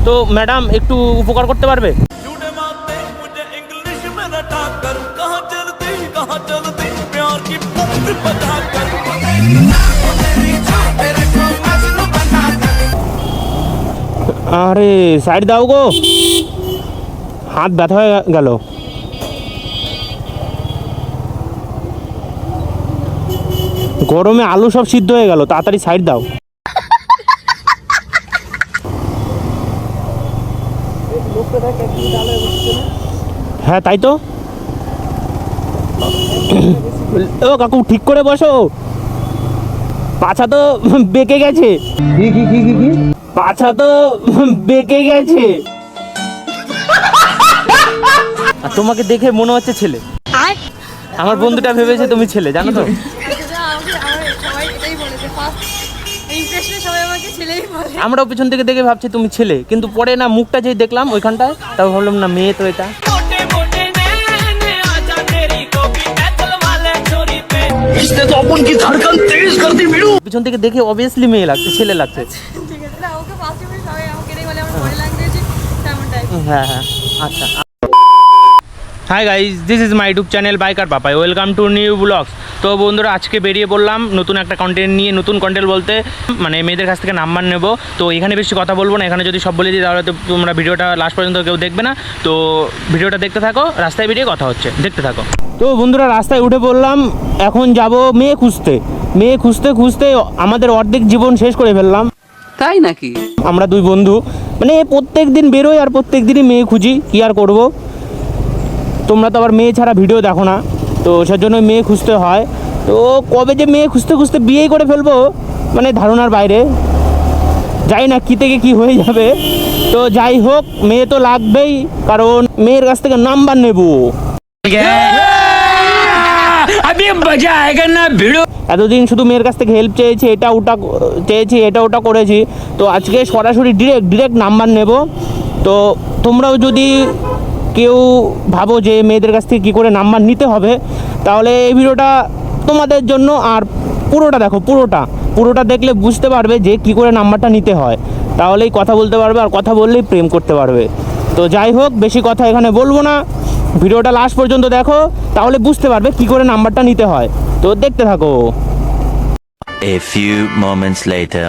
তো ম্যাডাম একটু উপকার করতে পারবে? আরে সাইড দাও গো, হাত ব্যথা হয়ে গেল। গরমে আলু সব সিদ্ধ হয়ে গেল, তাড়াতাড়ি সাইড দাও। হ্যাঁ তাই তো। ও কাকু ঠিক করে বসো, পাছা তো বেঁকে গেছে। পাছা তো বেঁকে গেছে। আর তোমাকে দেখে মনে হচ্ছে ছেলে। আমার বন্ধুটা ভেবেছে তুমি ছেলে, জানো তো। আমরাও পিছন থেকে দেখে ভাবছি তুমি ছেলে, কিন্তু পরে না মুখটা যেই দেখলাম ওইখানটায়, তাও ভাবলাম না মেয়ে তো এটা। পিছন থেকে দেখে অবভিয়াসলি মেয়ে লাগছে, ছেলে লাগছে। হ্যাঁ হ্যাঁ আচ্ছা। Hi guys, this is my YouTube channel biker Papai, welcome to new vlogs. তো বন্ধুরা আজকে বেরিয়ে পড়লাম নতুন একটা কন্টেন্ট নিয়ে। নতুন কন্টেন্ট বলতে মানে মেয়েদের কাছ থেকে নাম্বার নেব। তো এখানে বেশি কথা বলবো না, এখানে যদি সব বলে দিই তাহলে তো তোমরা ভিডিওটা লাস্ট পর্যন্ত কেউ দেখবে না। তো ভিডিওটা দেখতে থাকো, রাস্তায় বেরিয়ে কথা হচ্ছে, দেখতে থাকো। তো বন্ধুরা রাস্তায় উঠে পড়লাম, এখন যাব মেয়ে খুঁজতে। মেয়ে খুঁজতে খুঁজতে আমাদের অর্ধেক জীবন শেষ করে ফেললাম। তাই নাকি? আমরা দুই বন্ধু মানে প্রত্যেক দিন বেরোই আর প্রত্যেক দিনই মেয়ে খুঁজি, কী আর করবো। তোমরা তো আবার মেয়ে ছাড়া ভিডিও দেখো না, তো সেজন্য মেয়ে খুঁজতে হয়। তো কবে যে মেয়ে খুঁজতে খুঁজতে বিয়েই করে ফেলবো মানে ধারণার বাইরে, যাই না কী থেকে কী হয়ে যাবে। তো যাই হোক, মেয়ে তো লাগবেই, কারণ মেয়ের কাছ থেকে নাম্বার নেব। এতদিন শুধু মেয়ের কাছ থেকে হেল্প চেয়েছি, এটা ওটা করেছি। তো আজকে সরাসরি ডিরেক্ট নাম্বার নেব। তো তোমরাও যদি কেউ ভাবো যে মেয়েদের কাছ থেকে কী করে নাম্বার নিতে হবে, তাহলে এই ভিডিওটা তোমাদের জন্য। আর পুরোটা দেখো, পুরোটা দেখলে বুঝতে পারবে যে কী করে নাম্বারটা নিতে হয়। তাহলেই কথা বলতে পারবে, আর কথা বললেই প্রেম করতে পারবে। তো যাই হোক, বেশি কথা এখানে বলবো না, ভিডিওটা লাস্ট পর্যন্ত দেখো, তাহলে বুঝতে পারবে কী করে নাম্বারটা নিতে হয়। তো দেখতে থাকো। A few moments later.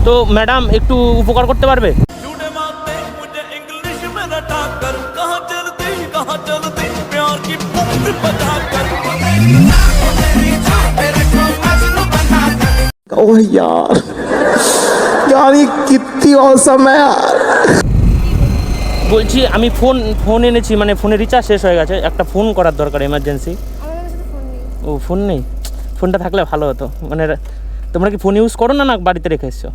তো ম্যাডাম একটু উপকার করতে পারবে? ओह यार ये कितनी औसम है यार। বলছি আমি ফোন এনেছি, মানে ফোনে রিচার্জ শেষ হয়ে গেছে, একটা ফোন করার দরকার এমার্জেন্সি। ও ফোন নেই? ফোনটা থাকলে ভালো হতো। মানে তোমরা কি ফোন ইউজ করো না বাড়িতে রেখে এসছো?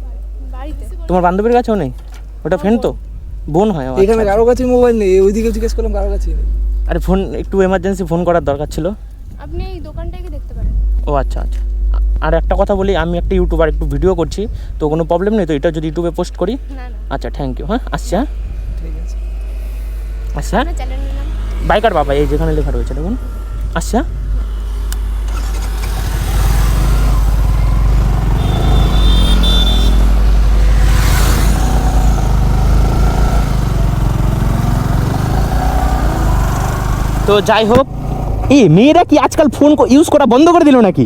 তোমার বান্ধবীর কাছেও নেই? ওটা ফ্রেন্ড তো, বোন হয়। এখানে কারো কাছে মোবাইল নেই, ওইদিকে জিজ্ঞেস করলাম কারো কাছে নেই। আরে ফোন একটু এমার্জেন্সি ফোন করার দরকার ছিল। আপনি এই দোকানটায় গিয়ে দেখতে পারেন। ও আচ্ছা। আর একটা কথা বলি, আমি একটা ইউটিউবার, একটু ভিডিও করছি, তো কোনো প্রবলেম নেই তো এটা যদি ইউটিউবে পোস্ট করি? না। আচ্ছা থ্যাংক ইউ। হ্যাঁ আচ্ছা ঠিক আছে। আচ্ছা চ্যানেলের নাম বাইকার বাবা, এই যেখানে লেখা রয়েছে দেখুন। আচ্ছা তো যাই হোক, এই মেয়েরা কি আজকাল ফোন ইউজ করা বন্ধ করে দিল নাকি?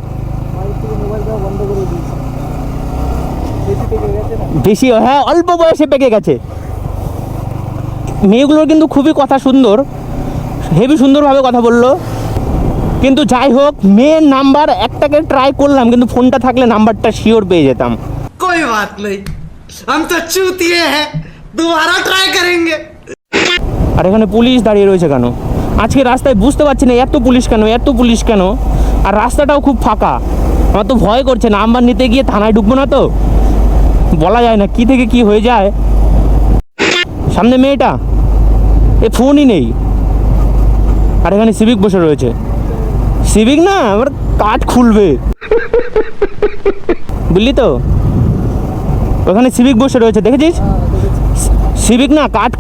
বেশি, হ্যাঁ অল্প বয়সে পেকে গেছে। মেয়েগুলোর কিন্তু খুবই কথা সুন্দর, হেভি সুন্দরভাবে কথা বললো। কিন্তু যাই হোক, মেয়ের নাম্বার একটাকে ট্রাই করলাম, কিন্তু ফোনটা থাকলে নাম্বারটা শিওর পেয়ে যেতাম। कोई बात नहीं, हम तो चूतिए हैं, दोबारा ट्राई करेंगे। আর এখানে পুলিশ দাঁড়িয়ে রয়েছে কেন? আজকে রাস্তায় বুঝতে পারছি না এত পুলিশ কেন। আর রাস্তাটাও খুব ফাঁকা, আমার তো ভয় করছে নাম্বার নিতে গিয়ে থানায় ঢুকবো না তো, বলা যায় না কী থেকে কী হয়ে যায়। সামনে মেয়েটা, এ ফোনই নেই। আর এখানে সিভিক বসে রয়েছে। সিভিক না, আমার কাঠ খুলবে, বুঝলি তো? ওখানে সিভিক বসে রয়েছে, দেখেছিস? সিভিক না, কাঠ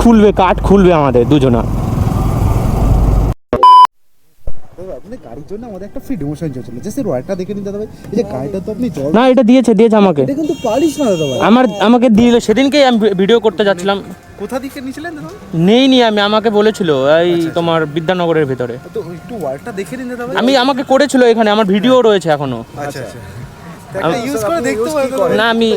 খুলবে আমাদের দুজনা। আপনাদের গাড়ির জন্য আমাদের একটা ফ্রি ডিমোশন চলছিল, জাস্ট রয়্যালটা দেখে নিন দাদা ভাই। এই যে গাড়িটা তো আপনি জল না এটা দিয়েছে আমাকে, এটা কিন্তু পালিশ না দাদা ভাই। আমাকে দিল সেদিনকেই আমি ভিডিও করতে যাচ্ছিলাম, কোথা থেকে নিয়েছিলেন দাদা? নেই আমি, আমাকে বলেছিল এই তোমার বিদ্যানগরের ভিতরে। তো একটু ওয়ার্ডটা দেখে নিন দাদা ভাই। আমাকে করেছিল এখানে, আমার ভিডিও রয়েছে এখনো। আচ্ছা আচ্ছা, একটা ইউজ করে দেখতে পারেন না আমি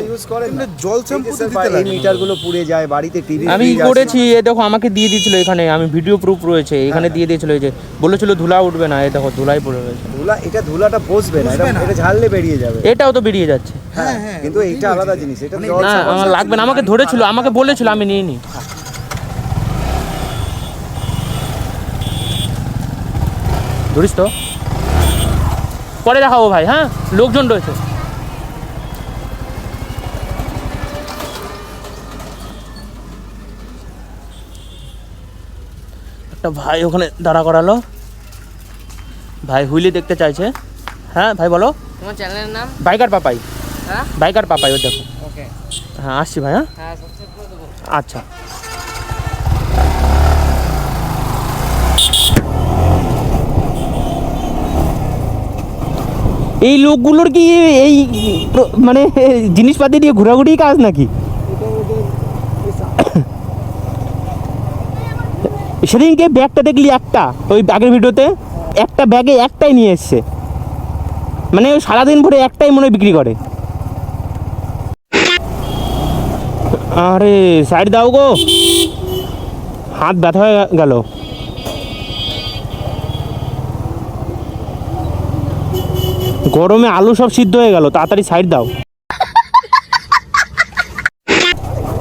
জল শ্যাম্পু দিতে লাগে, মিটারগুলো পুড়ে যায় বাড়িতে, টিভি আমি করেছি, এ দেখো আমাকে দিয়ে দিয়েছিল এখানে, আমি ভিডিও প্রুফ রয়েছে এখানে দিয়ে দিয়েছিল, এই যে বলেছিল ধুলা উঠবে না, এই দেখো ধুলাই পড়ে রয়েছে। এটা ধুলাটা বসবে না, এটা ঝাড়লে বেরিয়ে যাবে। এটাও তো বেরিয়ে যাচ্ছে। হ্যাঁ কিন্তু এইটা আলাদা জিনিস, এটা না আমার লাগবে না, আমাকে ধরেছিল, আমাকে বলেছিল, আমি নিয়ে নি। ধরিস তো, পরে দেখাবো ভাই। হ্যাঁ লোকজন রয়েছে। একটা ভাই ওখানে দাঁড়া করালো, ভাই হুইলি দেখতে চাইছে। হ্যাঁ ভাই বলো, তোমার চ্যানেলের নাম? বাইকার পাপাই। হ্যাঁ বাইকার পাপাই, ও দেখো। ওকে হ্যাঁ আসছি ভাই। হ্যাঁ হ্যাঁ সাবস্ক্রাইব করে দেবো। আচ্ছা। এই লোকগুলোর কি এই মানে জিনিসপাতি দিয়ে ঘোরাঘুরি কাজ নাকি? সেদিনকে ব্যাগটা দেখলি একটা, ওই আগের ভিডিওতে একটা ব্যাগে একটাই নিয়ে এসছে, মানে ওই সারাদিন ভরে একটাই মনে হয় বিক্রি করে। আরে সাইড দাও গো, হাত ব্যথা হয়ে গেল। গরমে আলু সব সিদ্ধ হয়ে গেল, তাড়াতাড়ি সাইড দাও।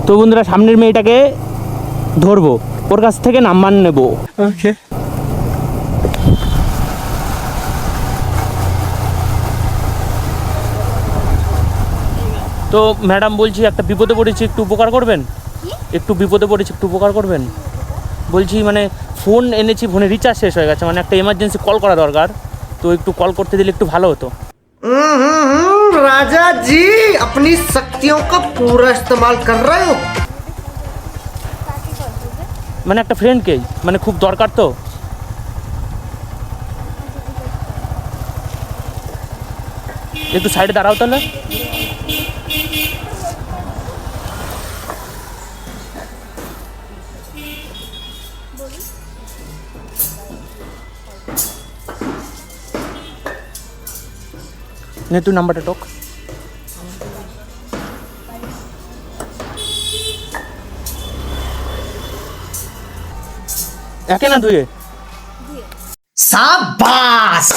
তো বন্ধুরা সামনের মেয়েটাকে ধরবো, ওর কাছ থেকে নাম্বার নেব। ওকে তো ম্যাডাম বলছি একটা বিপদে পড়েছি, একটু উপকার করবেন? একটু বিপদে পড়েছি, একটু উপকার করবেন? বলছি মানে ফোন এনেছি, ফোনে রিচার্জ শেষ হয়ে গেছে, মানে একটা এমার্জেন্সি কল করা দরকার, তো একটু কল করতে দিলে একটু ভালো হতো। राजा जी अपनी शक्तियों का पूरा इस्तेमाल कर रहे हो। মানে একটা ফ্রেন্ডকেই, মানে খুব দরকার তো। একটু সাইডে দাঁড়াও তাহলে। নে তুই নাম্বারটা টক। একে না দুয়ে? शाबाश।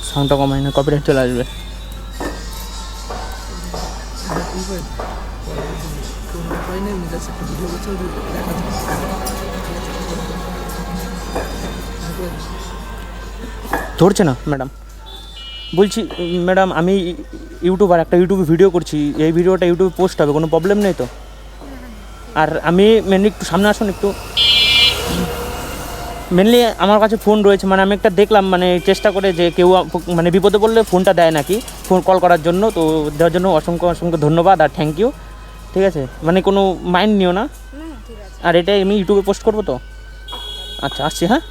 সাউন্ডটা কমাই না, কপিরাইট চলে আসবে। কোনো উপায় নেই, এমনি যাচ্ছে একটা ভিডিও করছে, দেখা ধরছে না ম্যাডাম। বলছি ম্যাডাম আমি ইউটিউবার, একটা ইউটিউবে ভিডিও করছি, এই ভিডিওটা ইউটিউবে পোস্ট হবে, কোনো প্রবলেম নেই তো? আর আমি মেনলি একটু সামনে আসুন একটু, মেনলি আমার কাছে ফোন রয়েছে, মানে আমি একটা দেখলাম, মানে চেষ্টা করে যে কেউ মানে বিপদে পড়লে ফোনটা দেয় নাকি, ফোন কল করার জন্য, তো দেওয়ার জন্য অসংখ্য অসংখ্য ধন্যবাদ আর থ্যাংক ইউ। ঠিক আছে, মানে কোনো মাইন্ড নিও না। আর এটাই আমি ইউটিউবে পোস্ট করবো তো। আচ্ছা আসছি, হ্যাঁ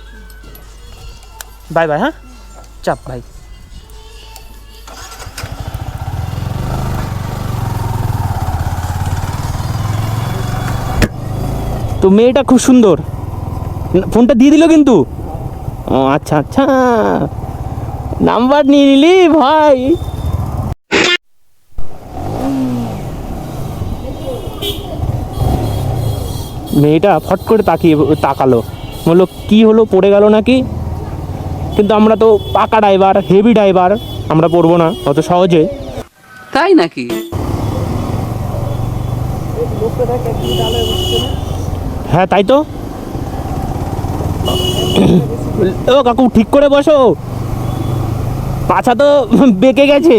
বাই বাই। হ্যাঁ চাপ ভাই। তো মেয়েটা খুব সুন্দর, ফোনটা দিয়ে দিল কিন্তু। ও আচ্ছা আচ্ছা, নাম্বার নিয়ে নিলি ভাই। মেয়েটা ফট করে তাকালো, বললো কি হলো, পড়ে গেল নাকি? কিন্তু আমরা তো পাকা ড্রাইভার, হেভি ড্রাইভার, আমরা পড়বো না অত সহজে। তাই নাকি? হ্যাঁ তাই তো। ও কাকু ঠিক করে বসো, পাছা তো বেঁকে গেছে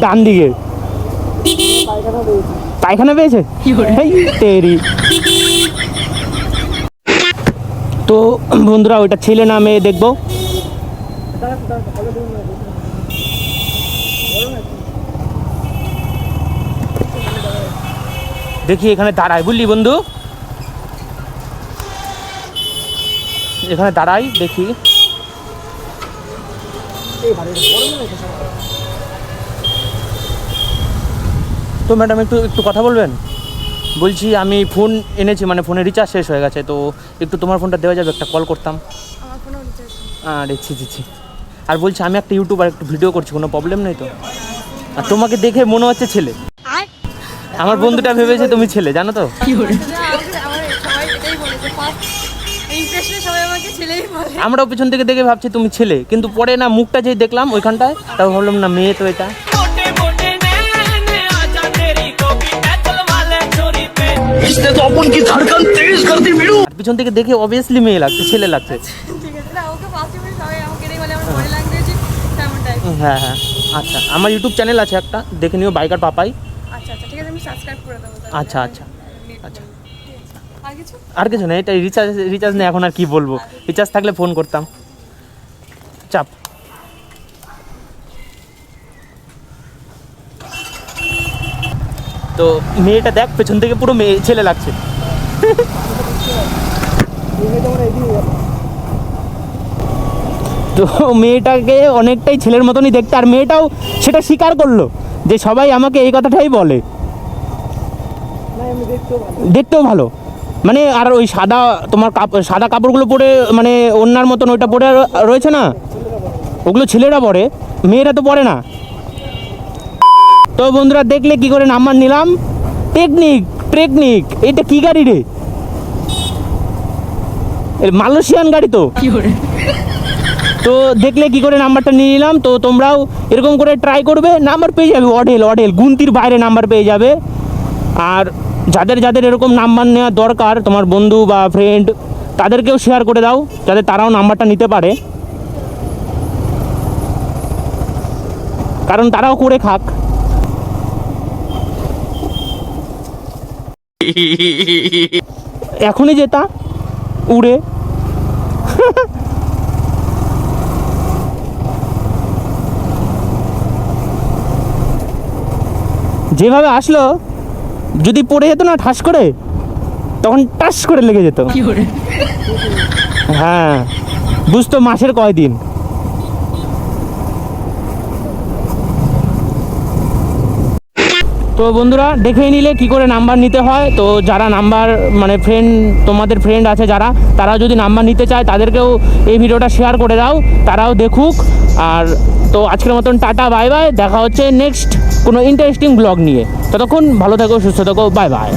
ডান দিকে। পায়খানা পেয়েছে তেরি। তো বন্ধুরা ওইটা ছেলে না মেয়ে দেখবো, দেখি এখানে দাঁড়াই, বুঝলি বন্ধু, এখানে দাঁড়াই দেখি। তো ম্যাডাম একটু একটু কথা বলবেন? বলছি আমি ফোন এনেছি, মানে ফোনে রিচার্জ শেষ হয়ে গেছে, তো একটু তোমার ফোনটা দেওয়া যাবে? একটা কল করতাম। আমার ফোনেও রিচার্জ আরে ছি। আর বলছি আমি একটা ইউটিউবার, একটু ভিডিও করছি, কোনো প্রবলেম নেই তো? আর তোমাকে দেখে মনে হচ্ছে ছেলে। আমার বন্ধুটা ভেবেছে তুমি ছেলে, জানো তো? আমার সবাই এটাই বলেছে, ফার্স্ট ইমপ্রেশনে সবাই আমাকে ছেলেই বলে। আমরাও পিছন থেকে দেখে ভাবছি তুমি ছেলে, কিন্তু পরে না মুখটা যেই দেখলাম ওইখানটায়, তাও ভাবলাম না মেয়ে তো এটা। আর পিছন থেকে দেখে অবভিয়াসলি মেয়ে লাগছে, ছেলে লাগছে। ঠিক আছে না, ওকে ফার্স্ট টাইমে সবাই আমাকে এটাই বলে, আমার বডি ল্যাঙ্গুয়েজ তেমন টাইপ। হ্যাঁ, আচ্ছা, আমার ইউটিউব চ্যানেল আছে একটা, দেখে নিও, বাইকার পাপাই। আচ্ছা ঠিক আছে, আমি সাবস্ক্রাইব করে দেবো তাহলে। আচ্ছা। আর কিছু? আর কিছু না, এটা রিচার্জ নেই এখন, আর কি বলবো, রিচার্জ থাকলে ফোন করতাম। চাপ। তো মেয়েটা দেখ, পেছন থেকে পুরো মেয়ে ছেলে লাগছে। তো মেয়েটাকে অনেকটাই ছেলের মতনই দেখতে, আর মেয়েটাও সেটা স্বীকার করলো যে সবাই আমাকে এই কথাটাই বলে। দেখতেও ভালো, মানে আর ওই সাদা তোমার সাদা কাপড়গুলো পরে, মানে ওনার মতন ওইটা পরে রয়েছে না, ওগুলো ছেলেরা পরে, মেয়েরা তো পরে না। তো বন্ধুরা দেখলে কি করে নাম্বার নিলাম। টেকনিক এটা কি গাড়ি রে? মালয়েশিয়ান গাড়ি তো। তো দেখলে কি করে নাম্বারটা নিয়ে নিলাম। তো তোমরাও এরকম করে ট্রাই করবে, নাম্বার পেয়ে যাবে অঢেল গুনতির বাইরে নাম্বার পেয়ে যাবে। আর যাদের এরকম নাম্বার নেওয়ার দরকার, তোমার বন্ধু বা ফ্রেন্ড, তাদেরকেও শেয়ার করে দাও, যাতে তারাও নাম্বারটা নিতে পারে, কারণ তারাও করে খাক। এখনই যেতা উড়ে। যেভাবে আসলো, যদি পড়ে যেত না ঠাস করে, তখন টাস করে লেগে যেত। হ্যাঁ, বুঝতো মাসের কয়দিন। তো বন্ধুরা দেখেই নিলে কি করে নাম্বার নিতে হয়। তো যারা নাম্বার, মানে ফ্রেন্ড, তোমাদের ফ্রেন্ড আছে যারা, তারা যদি নাম্বার নিতে চায় তাদেরকেও এই ভিডিওটা শেয়ার করে দাও, তারাও দেখুক। আর তো আজকের মতন টাটা, বাই বাই, দেখা হচ্ছে নেক্সট কোনো ইন্টারেস্টিং ব্লগ নিয়ে। ততক্ষণ ভালো থেকো, সুস্থ থেকো, বাই বাই।